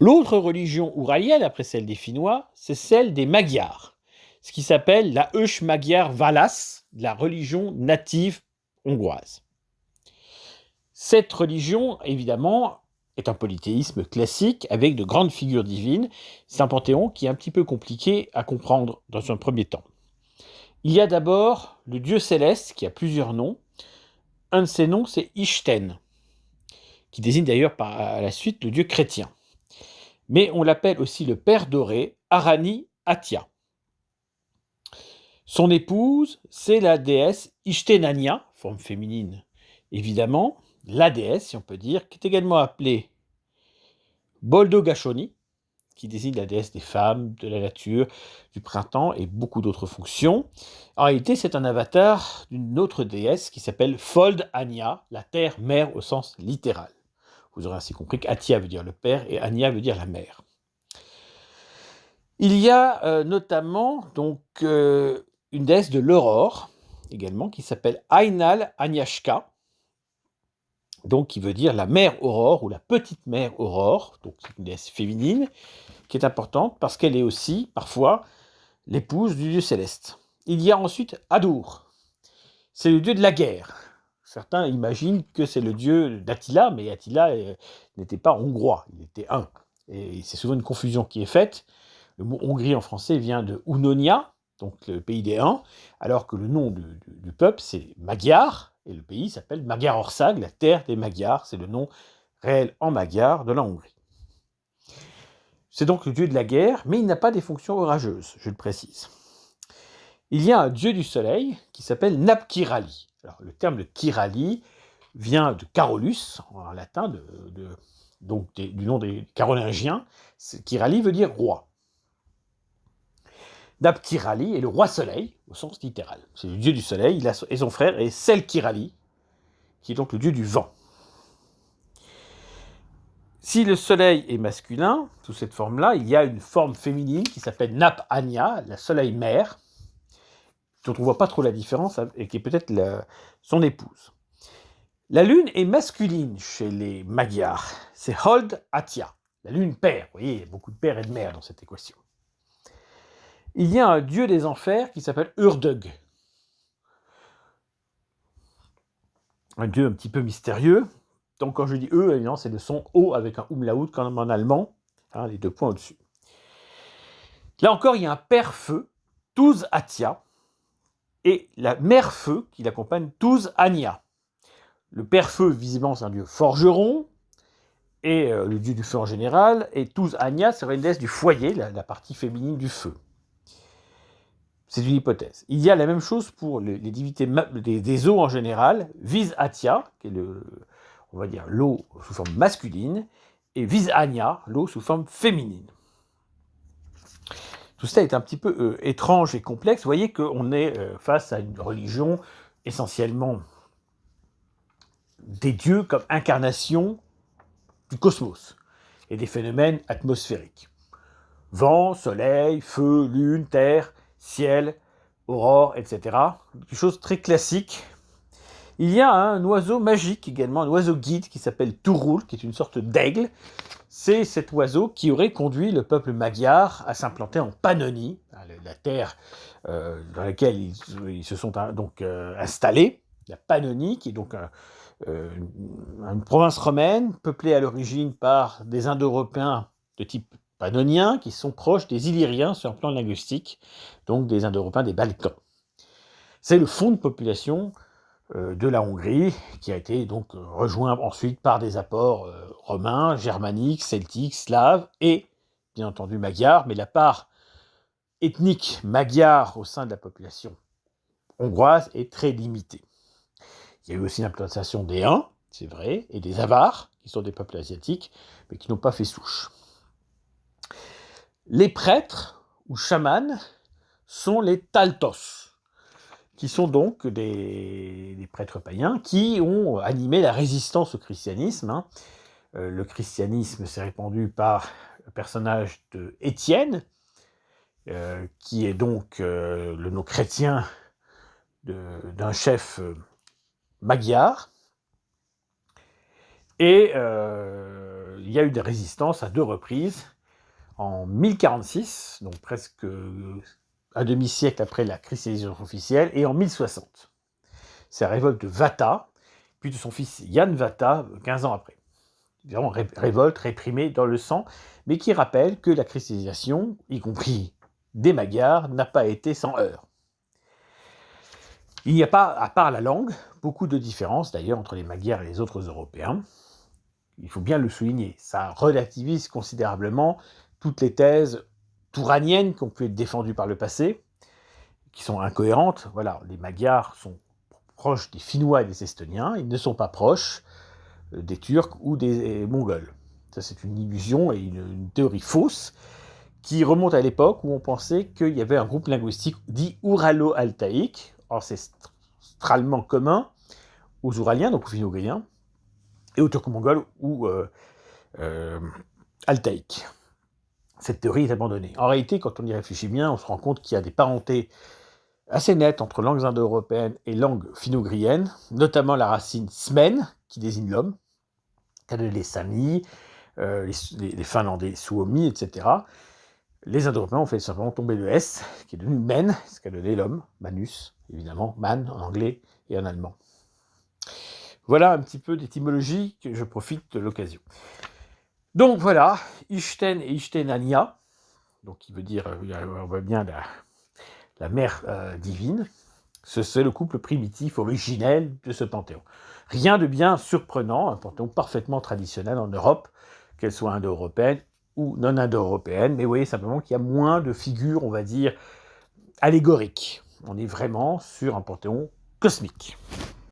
L'autre religion ouralienne, après celle des Finnois, c'est celle des Magyars, ce qui s'appelle la Magyar Válasz, la religion native hongroise. Cette religion, évidemment, est un polythéisme classique avec de grandes figures divines. C'est un panthéon qui est un petit peu compliqué à comprendre dans un premier temps. Il y a d'abord le dieu céleste qui a plusieurs noms. Un de ces noms, c'est Isten, qui désigne d'ailleurs par la suite le dieu chrétien. Mais on l'appelle aussi le père doré, Arani Atia. Son épouse, c'est la déesse Istenania, forme féminine évidemment, la déesse, si on peut dire, qui est également appelée Boldogashoni, qui désigne la déesse des femmes, de la nature, du printemps et beaucoup d'autres fonctions. En réalité, c'est un avatar d'une autre déesse qui s'appelle Fold Anya, la terre-mère au sens littéral. Vous aurez ainsi compris qu'Atia veut dire le père et Anya veut dire la mère. Il y a notamment donc une déesse de l'aurore également qui s'appelle Ainal Agnieszka, donc qui veut dire la mère aurore ou la petite mère aurore, donc c'est une déesse féminine qui est importante parce qu'elle est aussi parfois l'épouse du dieu céleste. Il y a ensuite Adur, c'est le dieu de la guerre. Certains imaginent que c'est le dieu d'Attila, mais Attila n'était pas hongrois, il était hun. Et c'est souvent une confusion qui est faite. Le mot Hongrie en français vient de Hunonia, donc le pays des Huns, alors que le nom du peuple c'est Magyar, et le pays s'appelle Magyarország, la terre des Magyars, c'est le nom réel en magyar de la Hongrie. C'est donc le dieu de la guerre, mais il n'a pas des fonctions orageuses, je le précise. Il y a un dieu du soleil qui s'appelle Napkirali. Alors, le terme de Kirali vient de Carolus, en latin, du nom des Carolingiens. Kirali veut dire roi. Napkirali est le roi soleil, au sens littéral. C'est le dieu du soleil, et son frère est Selkirali, qui est donc le dieu du vent. Si le soleil est masculin, sous cette forme-là, il y a une forme féminine qui s'appelle Nap Anya, la soleil mère, dont on ne voit pas trop la différence, et qui est peut-être son épouse. La lune est masculine chez les Magyars, c'est Hold Atia, la lune père. Vous voyez, il y a beaucoup de pères et de mères dans cette équation. Il y a un dieu des enfers qui s'appelle Urdug, un dieu un petit peu mystérieux. Donc quand je dis E, évidemment, c'est le son O avec un umlaut comme en allemand, hein, les 2 points au-dessus. Là encore, il y a un père feu, Tuz Atia, et la mère feu qui l'accompagne, Tuz Anya. Le père feu, visiblement, c'est un dieu forgeron, et le dieu du feu en général, et Tuz Anya serait une déesse du foyer, la partie féminine du feu. C'est une hypothèse. Il y a la même chose pour les divinités des eaux en général, Vis Atia, qui est on va dire l'eau sous forme masculine, et Vis Anya, l'eau sous forme féminine. Tout ça est un petit peu étrange et complexe. Vous voyez qu'on est face à une religion essentiellement des dieux comme incarnation du cosmos et des phénomènes atmosphériques. Vent, soleil, feu, lune, terre, ciel, aurore, etc. Des choses très classiques. Il y a un oiseau magique également, un oiseau guide qui s'appelle Turul, qui est une sorte d'aigle. C'est cet oiseau qui aurait conduit le peuple magyar à s'implanter en Pannonie, la terre dans laquelle ils se sont donc installés. La Pannonie, qui est donc une province romaine, peuplée à l'origine par des Indo-Européens de type pannoniens, qui sont proches des Illyriens sur un plan linguistique, donc des Indo-Européens des Balkans. C'est le fond de population de la Hongrie, qui a été donc rejoint ensuite par des apports romains, germaniques, celtiques, slaves et, bien entendu, magyars, mais la part ethnique magyare au sein de la population hongroise est très limitée. Il y a eu aussi l'implantation des Huns, c'est vrai, et des Avars, qui sont des peuples asiatiques, mais qui n'ont pas fait souche. Les prêtres, ou chamans, sont les Taltos, qui sont donc des prêtres païens qui ont animé la résistance au christianisme. Le christianisme s'est répandu par le personnage de Étienne, qui est donc le nom chrétien d'un chef magyar. Et il y a eu des résistances à 2 reprises, en 1046, donc presque un demi-siècle après la christianisation officielle, et en 1060. C'est la révolte de Vata, puis de son fils Yann Vata, 15 ans après. Évidemment, révolte réprimée dans le sang, mais qui rappelle que la christianisation, y compris des Magyars, n'a pas été sans heurts. Il n'y a pas, à part la langue, beaucoup de différences d'ailleurs entre les Magyars et les autres Européens. Il faut bien le souligner, ça relativise considérablement toutes les thèses touraniennes qui ont pu être défendues par le passé, qui sont incohérentes. Voilà, les Magyars sont proches des Finnois et des Estoniens, ils ne sont pas proches des Turcs ou des Mongols. Ça, c'est une illusion et une théorie fausse qui remonte à l'époque où on pensait qu'il y avait un groupe linguistique dit ouralo-altaïque, ancestralement commun aux Ouraliens, donc aux Finno-Ugriens, et aux Turco-Mongols ou altaïques. Cette théorie est abandonnée. En réalité, quand on y réfléchit bien, on se rend compte qu'il y a des parentés assez nettes entre langues indo-européennes et langues finno-ugriennes, notamment la racine smen, qui désigne l'homme, les Samis, les Finlandais Suomi, etc. Les Indo-Européens ont fait simplement tomber le S, qui est devenu men, ce qui a donné l'homme, manus, évidemment, man en anglais et en allemand. Voilà un petit peu d'étymologie que je profite de l'occasion. Donc voilà, Ixten et Ixtenania, donc qui veut dire, on voit bien la mère divine, c'est le couple primitif originel de ce panthéon. Rien de bien surprenant, un panthéon parfaitement traditionnel en Europe, qu'elle soit indo-européenne ou non indo-européenne, mais vous voyez simplement qu'il y a moins de figures, on va dire, allégoriques. On est vraiment sur un panthéon cosmique.